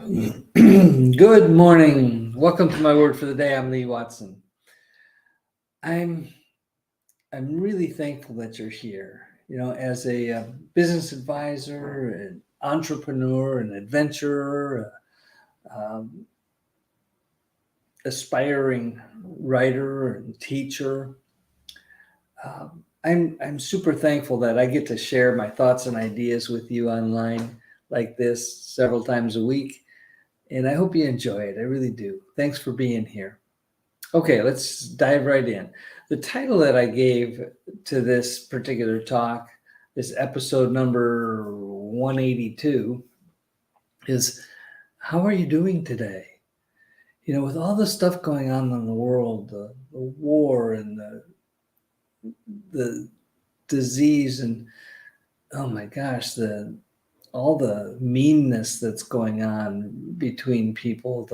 Good morning. Welcome to my word for the day. I'm Lee Watson. I'm I'm really thankful that you're here. As a business advisor, an entrepreneur, an adventurer, um, aspiring writer and teacher. I'm super thankful that I get to share my thoughts and ideas with you online like this several times a week, and I hope you enjoy it. I really do. Thanks for being here. Okay, let's dive right in. The title that I gave to this particular talk, this episode number 182, is how are you doing today? With all the stuff going on in the world, the war and the disease, and oh my gosh, all the meanness that's going on between people,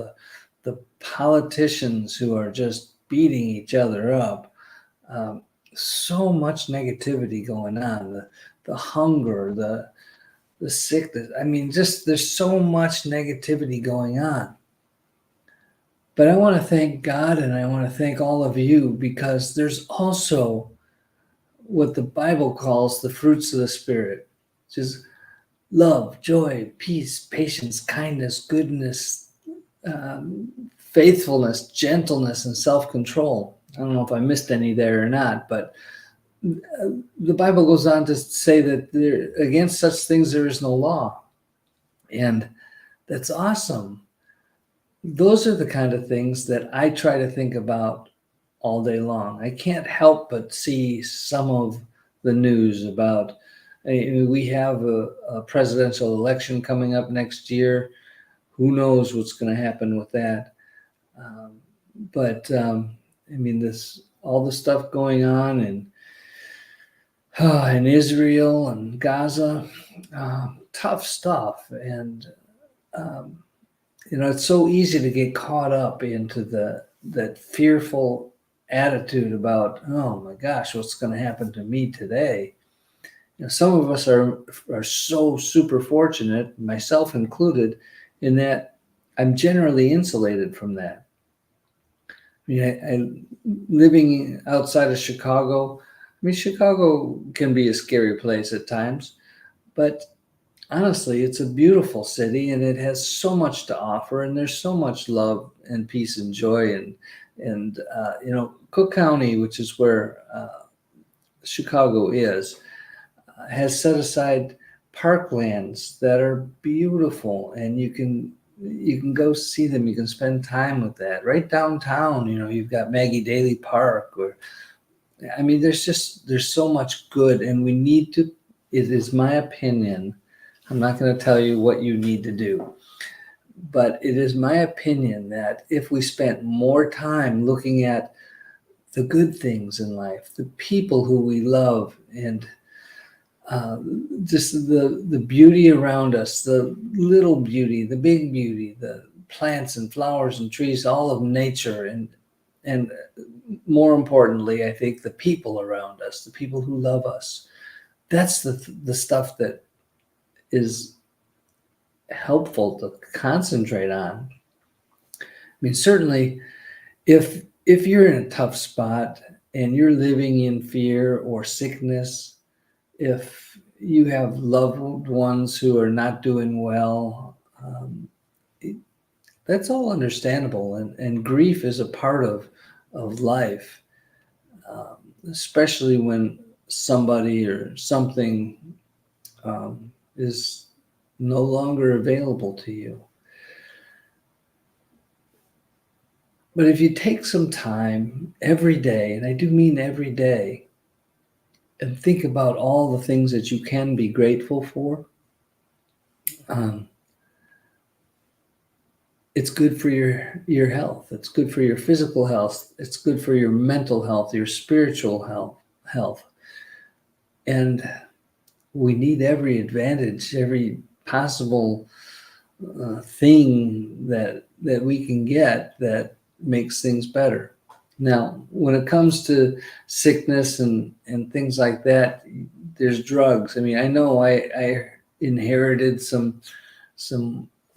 the politicians who are just beating each other up. Um, so much negativity going on, the hunger, the sickness. I mean, just there's so much negativity going on. But I want to thank God and I want to thank all of you because there's also what the Bible calls the fruits of the Spirit, which is love, joy, peace, patience, kindness, goodness, faithfulness, gentleness, and self-control. I don't know if I missed any there or not, but the Bible goes on to say that against such things there is no law. And that's awesome. Those are the kind of things that I try to think about all day long. I can't help but see some of the news about, we have a presidential election coming up next year. Who knows what's going to happen with that? But I mean, all the stuff going on in Israel and Gaza, tough stuff. And it's so easy to get caught up into that fearful attitude about, oh my gosh, what's going to happen to me today? Some of us are so super fortunate, myself included, in that I'm generally insulated from that. I mean, living outside of Chicago, Chicago can be a scary place at times, but honestly, it's a beautiful city and it has so much to offer, and there's so much love and peace and joy. And Cook County, which is where Chicago is, has set aside parklands that are beautiful, and you can go see them. You can spend time with that right downtown. You've got Maggie Daley Park, there's so much good, and we need to. It is my opinion. I'm not going to tell you what you need to do, but it is my opinion that if we spent more time looking at the good things in life, the people who we love, and just the beauty around us, the little beauty, the big beauty, the plants and flowers and trees, all of nature, and more importantly, I think the people around us, the people who love us. That's the stuff that is helpful to concentrate on. Certainly, if you're in a tough spot and you're living in fear or sickness, if you have loved ones who are not doing well, that's all understandable, and grief is a part of life, especially when somebody or something is no longer available to you. But if you take some time every day, and I do mean every day, and think about all the things that you can be grateful for, it's good for your health. It's good for your physical health. It's good for your mental health, your spiritual health. And we need every advantage, every possible thing that we can get that makes things better. Now, when it comes to sickness and things like that, there's drugs. I know I inherited some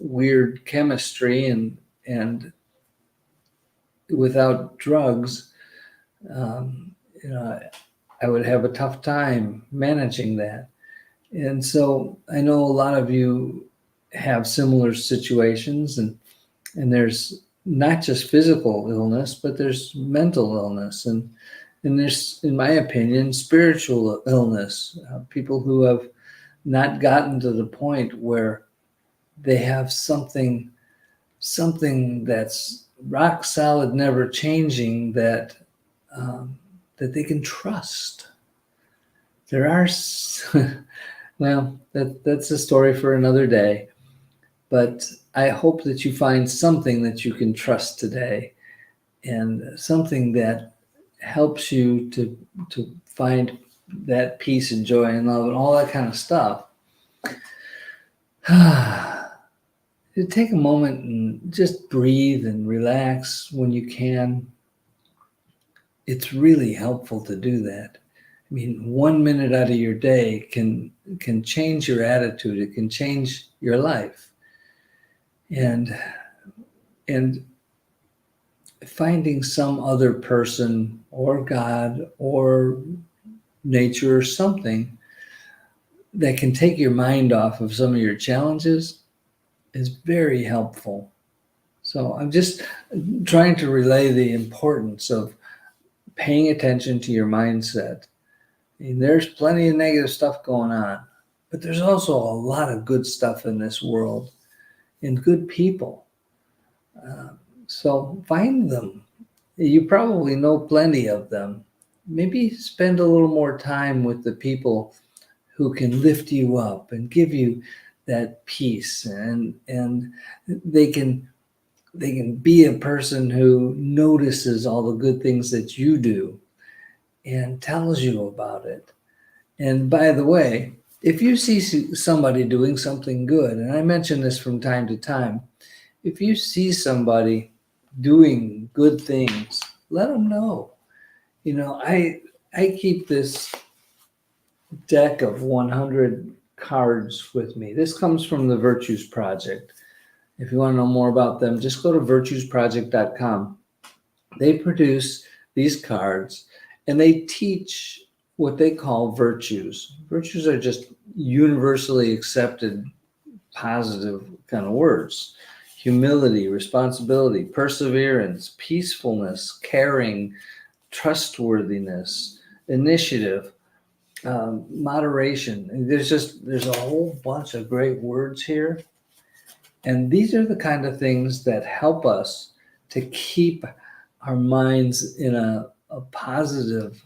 weird chemistry and without drugs, um, you know, I would have a tough time managing that. And so I know a lot of you have similar situations, and there's not just physical illness, but there's mental illness, and there's, in my opinion, spiritual illness. People who have not gotten to the point where they have something that's rock solid, never changing, um, that they can trust. There are, well, that's a story for another day. But I hope that you find something that you can trust today, and something that helps you to find that peace and joy and love and all that kind of stuff. You take a moment and just breathe and relax when you can. It's really helpful to do that. I mean, 1 minute out of your day can change your attitude. It can change your life. And finding some other person or God or nature or something that can take your mind off of some of your challenges is very helpful. So I'm just trying to relay the importance of paying attention to your mindset. I mean, there's plenty of negative stuff going on, but there's also a lot of good stuff in this world and good people. So find them. You probably know plenty of them. Maybe spend a little more time with the people who can lift you up and give you that peace, and they can be a person who notices all the good things that you do and tells you about it. And by the way, if you see somebody doing something good, and I mention this from time to time, if you see somebody doing good things, let them know. You know, I keep this deck of 100 cards with me. This comes from the Virtues Project. If you want to know more about them, just go to virtuesproject.com. They produce these cards, and they teach what they call virtues. Virtues are just universally accepted positive kind of words: humility, responsibility, perseverance, peacefulness, caring, trustworthiness, initiative, moderation. There's a whole bunch of great words here. And these are the kind of things that help us to keep our minds in a positive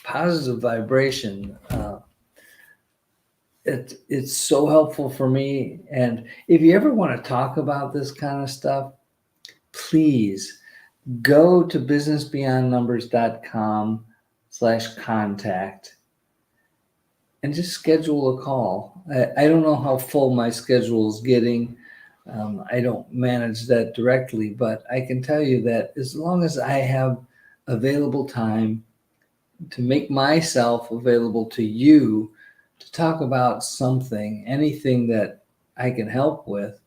vibration. It's so helpful for me. And if you ever want to talk about this kind of stuff, please go to businessbeyondnumbers.com/contact and just schedule a call. I don't know how full my schedule is getting. I don't manage that directly, but I can tell you that as long as I have available time to make myself available to you to talk about something, anything that I can help with,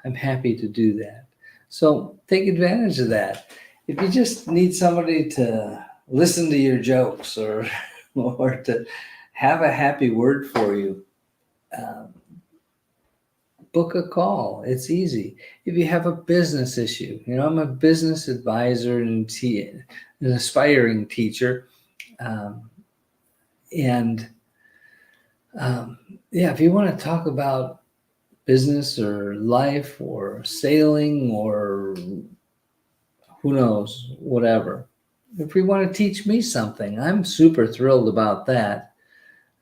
I'm happy to do that. So take advantage of that. If you just need somebody to listen to your jokes, or to have a happy word for you, book a call. It's easy. If you have a business issue, I'm a business advisor and an aspiring teacher. And if you want to talk about business or life or sailing or who knows, whatever. If you want to teach me something, I'm super thrilled about that.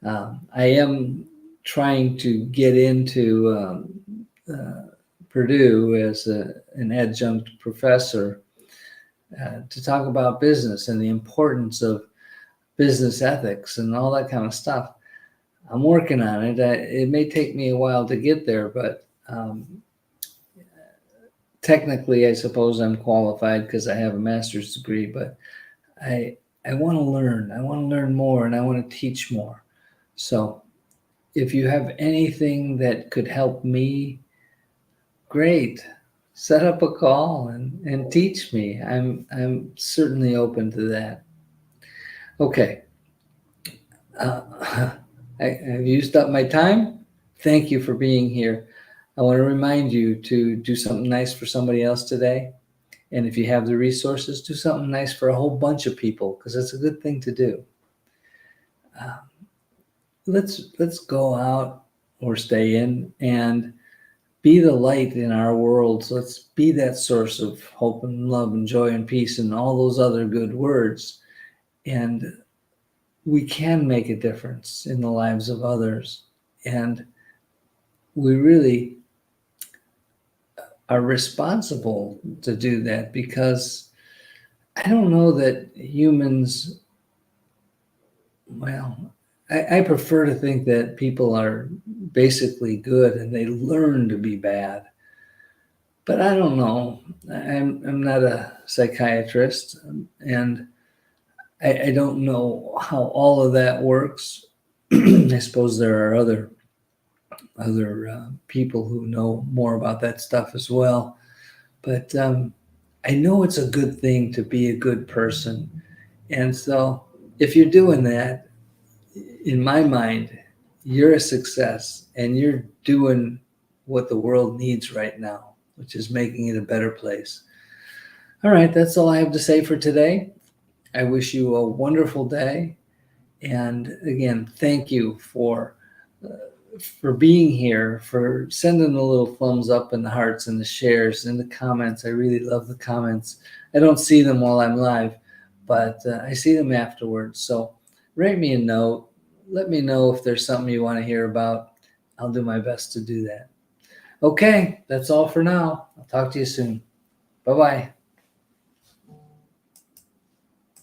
I am trying to get into Purdue as an adjunct professor to talk about business and the importance of business ethics and all that kind of stuff. I'm working on it. It may take me a while to get there, but technically, I suppose I'm qualified because I have a master's degree. But I want to learn. I want to learn more, and I want to teach more. So if you have anything that could help me Great. Set up a call and teach me. I'm certainly open to that. Okay. I've used up my time. Thank you for being here. I want to remind you to do something nice for somebody else today. And if you have the resources, do something nice for a whole bunch of people, because it's a good thing to do. Let's go out or stay in and be the light in our world. Let's be that source of hope and love and joy and peace and all those other good words. And we can make a difference in the lives of others. And we really are responsible to do that, because I don't know that humans, well, I prefer to think that people are basically good and they learn to be bad. But I don't know. I'm not a psychiatrist, and I don't know how all of that works. I suppose there are other people who know more about that stuff as well. But I know it's a good thing to be a good person. And so if you're doing that, in my mind, you're a success and you're doing what the world needs right now, which is making it a better place. All right, that's all I have to say for today. I wish you a wonderful day. And again, thank you for being here, for sending the little thumbs up and the hearts and the shares and the comments. I really love the comments. I don't see them while I'm live, but I see them afterwards. So write me a note. Let me know if there's something you want to hear about. I'll do my best to do that. Okay, that's all for now. I'll talk to you soon. Bye-bye.